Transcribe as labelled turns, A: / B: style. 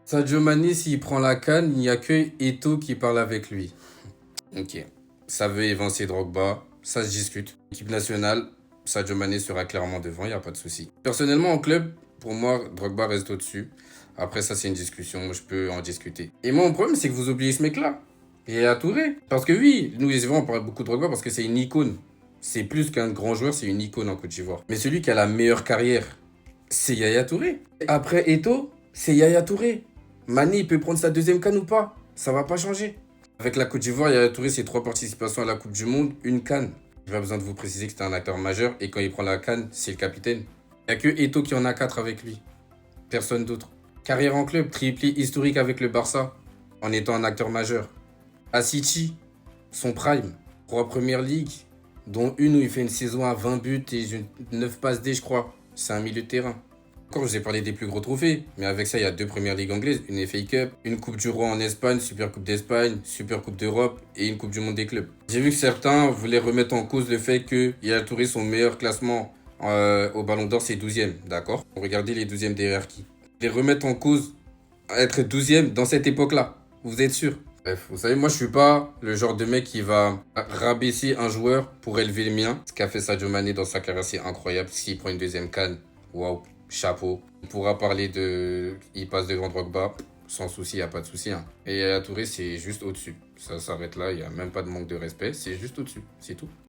A: Sadio Mané, s'il prend la CAN, il n'y a que Eto'o qui parle avec lui. Ok. Ça veut évincer Drogba, ça se discute. Équipe nationale, Sadio Mané sera clairement devant, il n'y a pas de souci. Personnellement, en club, pour moi, Drogba reste au-dessus. Après, ça, c'est une discussion, je peux en discuter. Et moi, mon problème, c'est que vous oubliez ce mec-là. Et à Touré. Parce que oui, nous, les Ivoiriens, on parle beaucoup de Drogba parce que c'est une icône. C'est plus qu'un grand joueur, c'est une icône en Côte d'Ivoire. Mais celui qui a la meilleure carrière, c'est Yaya Touré. Après Eto'o, c'est Yaya Touré. Mané, il peut prendre sa deuxième canne ou pas. Ça va pas changer. Avec la Côte d'Ivoire, Yaya Touré, c'est 3 participations à la Coupe du Monde, une canne. J'ai pas besoin de vous préciser que c'était un acteur majeur et quand il prend la canne, c'est le capitaine. Il n'y a que Eto'o qui en a 4 avec lui. Personne d'autre. Carrière en club, triplé historique avec le Barça, en étant un acteur majeur. À City, son prime, 3 premières ligues, dont une où il fait une saison à 20 buts et 9 passes D, je crois. C'est un milieu de terrain. Encore, je vous ai parlé des plus gros trophées, mais avec ça, il y a 2 premières ligues anglaises, une FA Cup, une Coupe du Roi en Espagne, Super Coupe d'Espagne, Super Coupe d'Europe et une Coupe du Monde des clubs. J'ai vu que certains voulaient remettre en cause le fait que Yaya Touré, son meilleur classement au Ballon d'Or, c'est 12e, d'accord? Regardez les 12e derrière qui. Les remettre en cause, être 12e dans cette époque-là. Vous êtes sûr? Bref, vous savez, moi je suis pas le genre de mec qui va rabaisser un joueur pour élever le mien. Ce qu'a fait Sadio Mané dans sa carrière, c'est incroyable. S'il prend une deuxième canne, waouh, chapeau. On pourra parler de. Il passe devant Drogba, sans souci, y a pas de souci. Hein. Et Touré, c'est juste au-dessus. Ça s'arrête là, il y a même pas de manque de respect, c'est juste au-dessus, c'est tout.